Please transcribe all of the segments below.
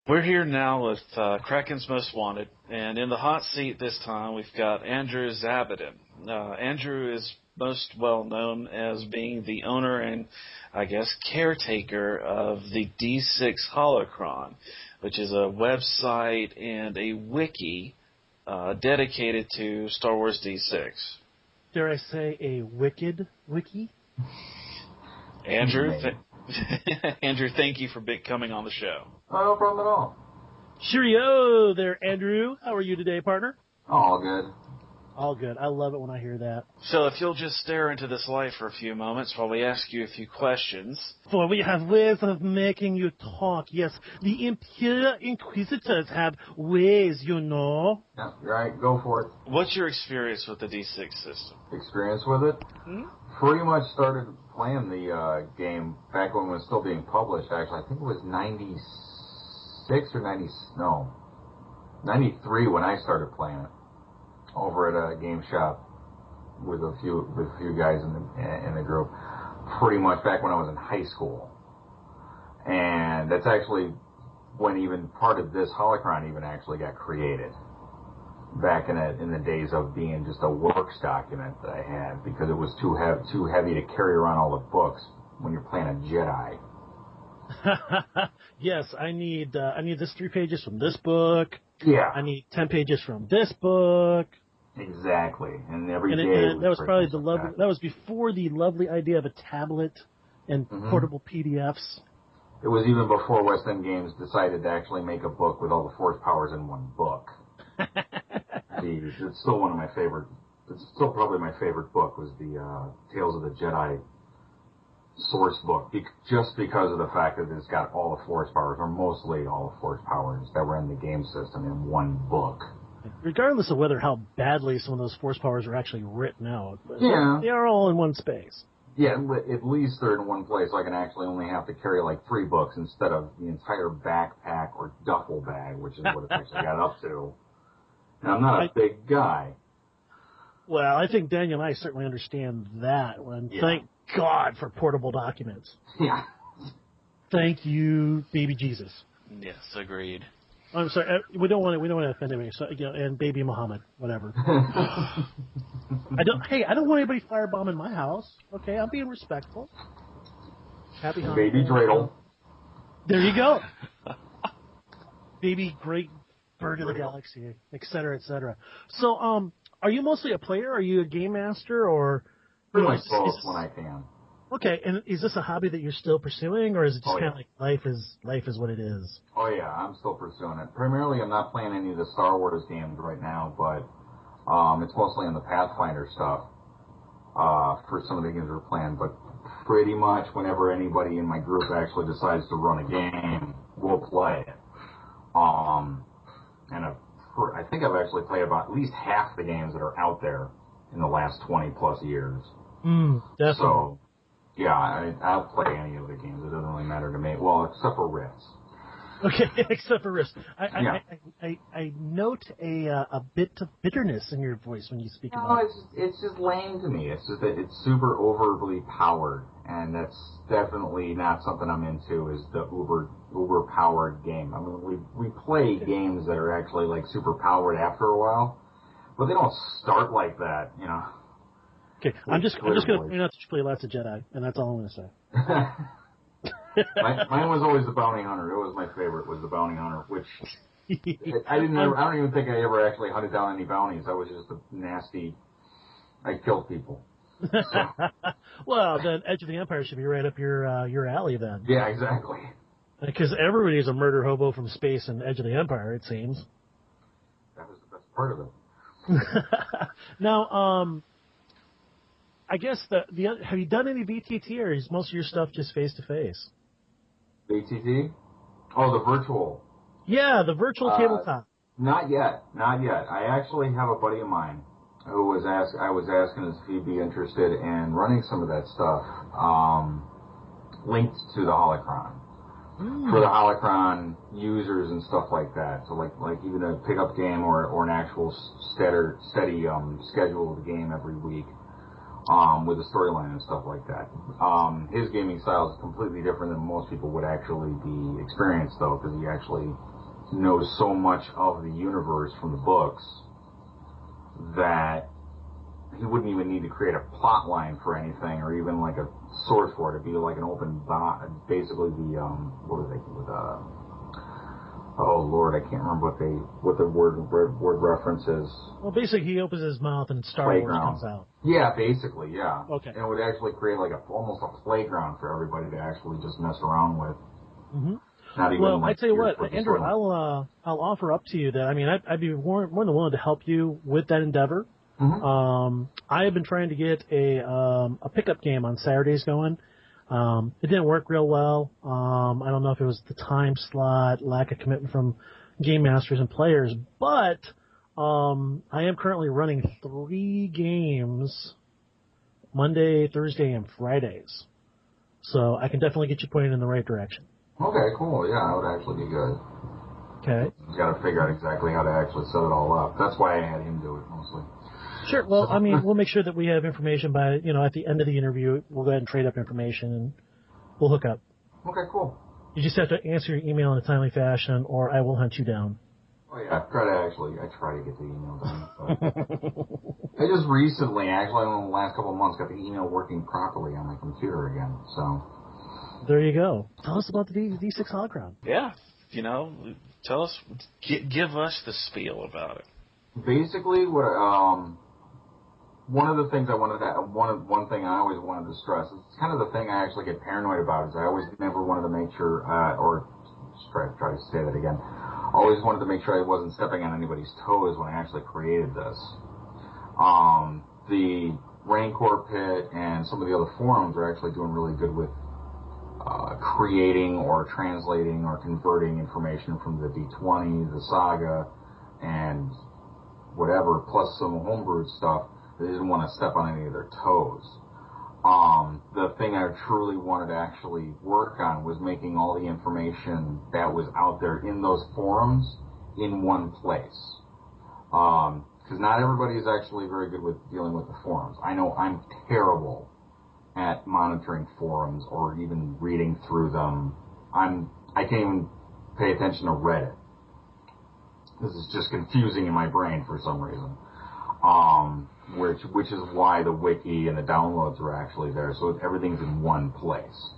We're here now with Cracken's Most Wanted, and in the hot seat this time we've got Andrew Zavadin. Andrew is most well known as being the owner and, I guess, caretaker of the D6 Holocron, which is a website and a wiki dedicated to Star Wars D6. Dare I say a wicked wiki? Andrew, Andrew, thank you for coming on the show. Oh, no problem at all. Cheerio there, Andrew. How are you today, partner? All good. All good. I love it when I hear that. So if you'll just stare into this light for a few moments while we ask you a few questions. For we have ways of making you talk. Yes, the Imperial Inquisitors have ways, you know. Yeah, you're right. Go for it. What's your experience with the D6 system? Experience with it? Pretty much started playing the game back when it was still being published, actually. I think it was 96 or 93 when I started playing it. Over at a game shop with a few guys in the group, pretty much back when I was in high school, and that's actually when even part of this Holocron even actually got created. Back in the days of being just a works document that I had, because it was too heavy to carry around all the books when you're playing a Jedi. Yes, I need this 3 pages from this book. Yeah. I need 10 pages from this book. Exactly, and every day. That was probably that was before the lovely idea of a tablet and portable PDFs. It was even before West End Games decided to actually make a book with all the Force powers in one book. It's still one of my favorite. It's still probably my favorite book was the Tales of the Jedi source book, just because of the fact that it's got all the Force powers, or mostly all the Force powers that were in the game system in one book. Regardless of how badly some of those Force powers are actually written out, yeah, they are all in one space. Yeah, at least they're in one place, so I can actually only have to carry like 3 books instead of the entire backpack or duffel bag, which is what it's actually got up to. Now, I'm not a big guy. Well, I think Daniel and I certainly understand that. Thank God for portable documents. Yeah. Thank you, baby Jesus. Yes, agreed. I'm sorry. We don't want to offend anybody. So, and baby Muhammad, whatever. I don't want anybody firebombing my house. Okay, I'm being respectful. Happy Hanukkah. Baby dreidel. There you go. Baby great bird of the galaxy, et cetera, et cetera. So, are you mostly a player? Are you a game master, or pretty much both when I can? Okay, and is this a hobby that you're still pursuing, or is it just kind of like life is what it is? Oh yeah, I'm still pursuing it. Primarily, I'm not playing any of the Star Wars games right now, but it's mostly in the Pathfinder stuff for some of the games we're playing. But pretty much whenever anybody in my group actually decides to run a game, we'll play it. And I think I've actually played about at least half the games that are out there in the last 20 plus years. Definitely. So. Yeah, I'll play any of the games. It doesn't really matter to me. Well, except for Rifts. Okay, except for Rifts. I note a bit of bitterness in your voice when you speak about it. It's just lame to me. It's just that it's super overly powered, and that's definitely not something I'm into. Is the uber powered game? I mean, we play games that are actually like super powered after a while, but they don't start like that, you know. Okay, I'm just going to point out that you play lots of Jedi, and that's all I'm going to say. Mine was always the bounty hunter. It was my favorite. Was the bounty hunter, which I don't even think I ever actually hunted down any bounties. I was just a nasty. I killed people. So. Well, then Edge of the Empire should be right up your alley then. Yeah, exactly. Because everybody's a murder hobo from space in Edge of the Empire, it seems. That was the best part of it. Now, I guess have you done any VTT, or is most of your stuff just face to face? VTT? Oh, the virtual. Yeah, the virtual tabletop. Not yet. I actually have a buddy of mine who I was asking if he'd be interested in running some of that stuff linked to the Holocron. For the Holocron users and stuff like that. So like even a pickup game or an actual steady scheduled game every week. With a storyline and stuff like that. His gaming style is completely different than most people would actually be experienced, though, because he actually knows so much of the universe from the books that he wouldn't even need to create a plot line for anything or even like a source for it. It'd be like an open basically the what are they with oh Lord, I can't remember what the word reference is. Well, basically, he opens his mouth and Star Wars comes out. Yeah, basically, yeah. Okay. And it would actually create like almost a playground for everybody to actually just mess around with. Mm-hmm. Not even well, like I tell you what, Andrew, I'll offer up to you that I'd be more than willing to help you with that endeavor. Mm-hmm. I have been trying to get a pickup game on Saturdays going. It didn't work real well. I don't know if it was the time slot, lack of commitment from game masters and players, but I am currently running 3 games Monday, Thursday, and Fridays. So I can definitely get you pointed in the right direction. Okay, cool. Yeah, that would actually be good. Okay. You got to figure out exactly how to actually set it all up. That's why I had him do it mostly. Sure. Well, I mean, we'll make sure that we have information by, at the end of the interview, we'll go ahead and trade up information and we'll hook up. Okay, cool. You just have to answer your email in a timely fashion or I will hunt you down. Oh yeah, I try to get the email done. I just recently, actually in the last couple of months, got the email working properly on my computer again, so. There you go. Tell us about the D6 Holocron. Yeah, tell us, give us the spiel about it. Basically, one of the things I wanted to, one thing I always wanted to stress, it's kind of the thing I actually get paranoid about, is I always never wanted to make sure, or try to say that again, always wanted to make sure I wasn't stepping on anybody's toes when I actually created this. The Rancor Pit and some of the other forums are actually doing really good with creating or translating or converting information from the D20, the Saga, and whatever, plus some homebrewed stuff. They didn't want to step on any of their toes. The thing I truly wanted to actually work on was making all the information that was out there in those forums in one place. Because not everybody is actually very good with dealing with the forums. I know I'm terrible at monitoring forums or even reading through them. I can't even pay attention to Reddit. This is just confusing in my brain for some reason. Which is why the wiki and the downloads are actually there, so everything's in one place.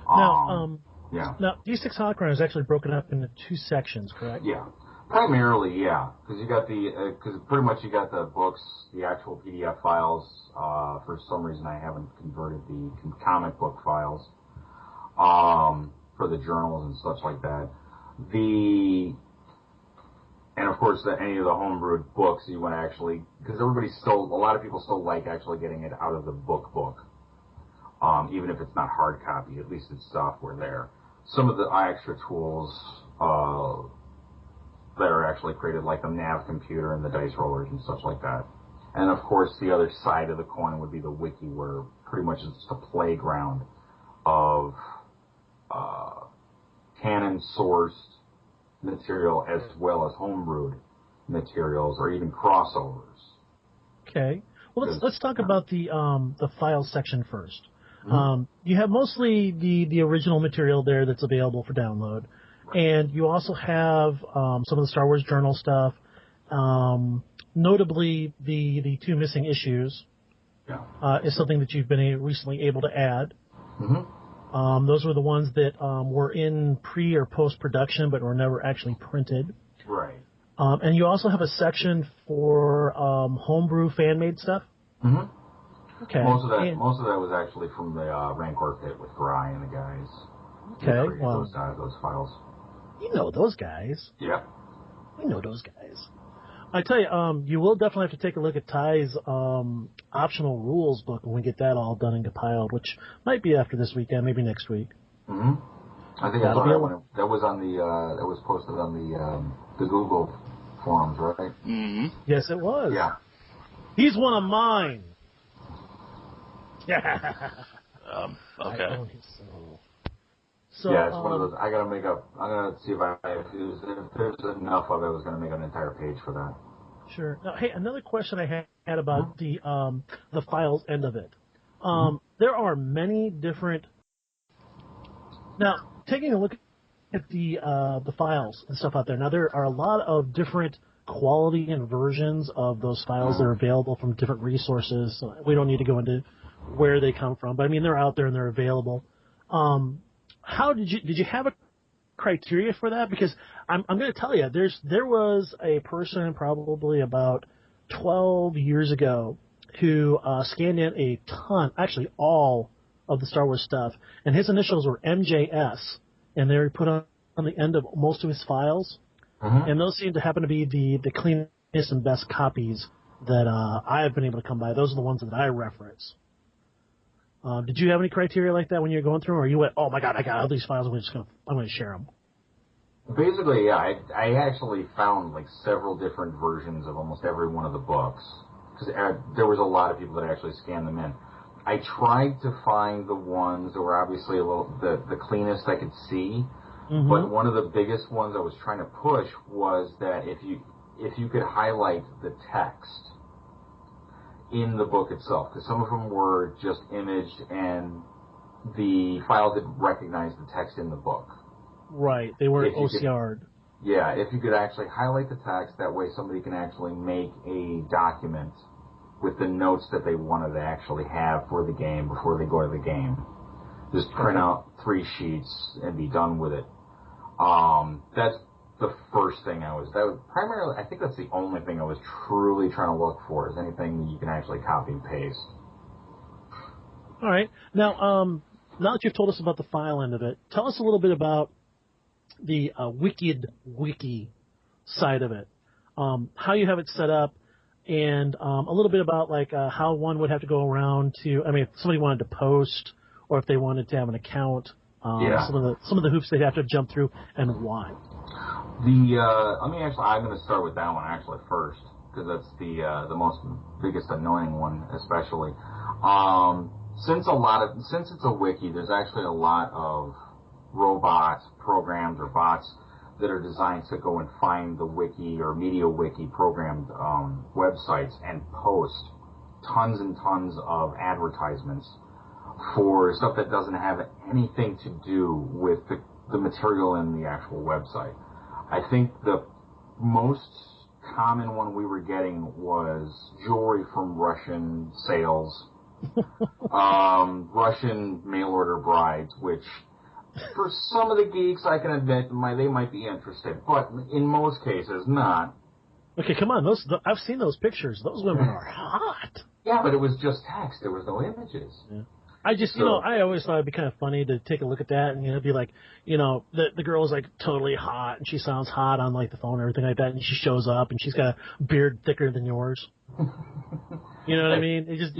Now, yeah. Now, D6 Holocron is actually broken up into 2 sections, correct? Yeah. Primarily, yeah, because you got because pretty much you got the books, the actual PDF files. For some reason, I haven't converted the comic book files for the journals and such like that. And of course, any of the homebrewed books you want to actually, because a lot of people still like actually getting it out of the book, even if it's not hard copy. At least it's software there. Some of the extra tools that are actually created, like the nav computer and the dice rollers and such like that. And of course, the other side of the coin would be the wiki, where pretty much it's a playground of canon-sourced material as well as homebrewed materials or even crossovers. Okay. Well, let's talk about the file section first. Mm-hmm. You have mostly the original material there that's available for download, and you also have some of the Star Wars journal stuff. Notably, the 2 missing issues is something that you've been recently able to add. Mm-hmm. Those were the ones that were in pre or post production, but were never actually printed. Right. And you also have a section for homebrew fan made stuff. Mm-hmm. Okay. Most of that was actually from the Rancor Pit with Gry and the guys. Okay. Well, those files. You know those guys. Yeah. We know those guys. I tell you, you will definitely have to take a look at Ty's optional rules book when we get that all done and compiled, which might be after this weekend, maybe next week. Mm-hmm. I think that was on that was posted on the Google forums, right? Mm-hmm. Yes, it was. Yeah. He's one of mine. Okay. I own his soul. So, yeah, it's one of those. I'm gonna see if there's enough of it. I was gonna make an entire page for that. Sure. Now, hey, another question I had about the files end of it. There are many different. Now, taking a look at the files and stuff out there. Now, there are a lot of different quality and versions of those files that are available from different resources. So we don't need to go into where they come from, but I mean, they're out there and they're available. How did you have a criteria for that? Because I'm going to tell you, there was a person probably about 12 years ago who scanned in a ton, actually all of the Star Wars stuff, and his initials were MJS, and they were put on the end of most of his files, and those seem to happen to be the cleanest and best copies that I have been able to come by. Those are the ones that I reference. Did you have any criteria like that when you were going through, or you went, oh my God, I got all these files, I'm going to share them? Basically, yeah, I actually found like several different versions of almost every one of the books, because there was a lot of people that actually scanned them in. I tried to find the ones that were obviously a little the cleanest I could see, but one of the biggest ones I was trying to push was that if you could highlight the text in the book itself, because some of them were just imaged and the file didn't recognize the text in the book. Right, they were OCR'd. Yeah, if you could actually highlight the text, that way somebody can actually make a document with the notes that they wanted to actually have for the game before they go to the game. Just print out 3 sheets and be done with it. That's the first thing primarily, I think that's the only thing I was truly trying to look for, is anything that you can actually copy and paste. All right. Now that you've told us about the file end of it, tell us a little bit about the wiki side of it, how you have it set up, and a little bit about like how one would have to go around to. I mean, if somebody wanted to post, or if they wanted to have an account, some of the hoops they'd have to jump through, and why. I'm going to start with that one actually first, because that's the biggest annoying one, especially. Since it's a wiki, there's actually a lot of robots, programs, or bots that are designed to go and find the wiki or media wiki programmed websites and post tons and tons of advertisements for stuff that doesn't have anything to do with the material in the actual website. I think the most common one we were getting was jewelry from Russian sales, Russian mail-order brides, which for some of the geeks, I can admit, they might be interested, but in most cases, not. Okay, come on. I've seen those pictures. Those women are hot. Yeah, but it was just text. There was no images. Yeah. I always thought it'd be kind of funny to take a look at that and, be like, the girl is like totally hot and she sounds hot on like the phone and everything like that, and she shows up and she's got a beard thicker than yours. You know what I mean? It just,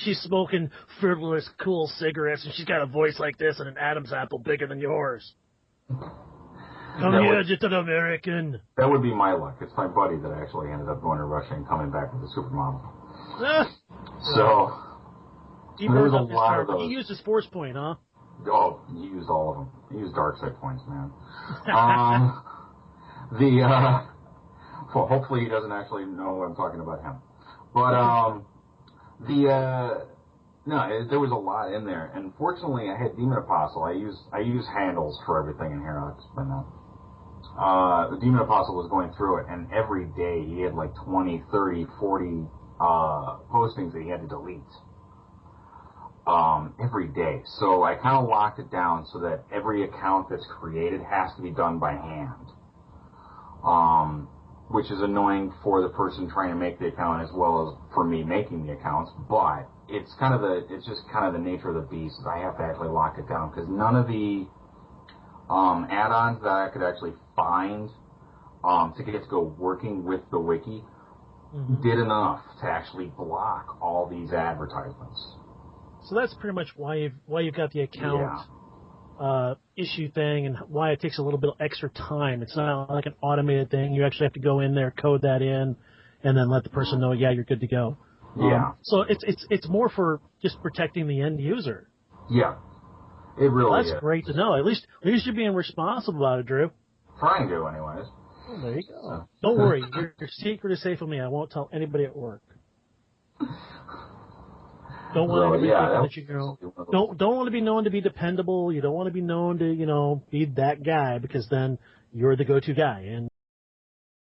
she's smoking frivolous, cool cigarettes, and she's got a voice like this and an Adam's apple bigger than yours. Come here, just an American. That would be my luck. It's my buddy that actually ended up going to Russia and coming back with a supermodel. So, there was a lot of those. He used his force point, huh? Oh, he used all of them. He used dark side points, man. Well, hopefully he doesn't actually know I'm talking about him. But, there was a lot in there. And fortunately, I had Demon Apostle. I use handles for everything in here. I'll explain that. The Demon Apostle was going through it, and every day he had like 20, 30, 40 postings that he had to delete. Every day. So I kind of locked it down so that every account that's created has to be done by hand. Which is annoying for the person trying to make the account as well as for me making the accounts, but it's just kind of the nature of the beast. I have to actually lock it down, because none of the add-ons that I could actually find to get to go working with the wiki did enough to actually block all these advertisements. So that's pretty much why you've got the account issue thing, and why it takes a little bit of extra time. It's not like an automated thing. You actually have to go in there, code that in, and then let the person know, yeah, you're good to go. So it's more for just protecting the end user. Yeah, it really is. That's great to know. At least you're being responsible about it, Drew. Trying to, anyways. Well, there you go. Don't worry, your secret is safe with me. I won't tell anybody at work. Don't want anybody that thinking that don't want to be known to be dependable. You don't want to be known to be that guy, because then you're the go-to guy, and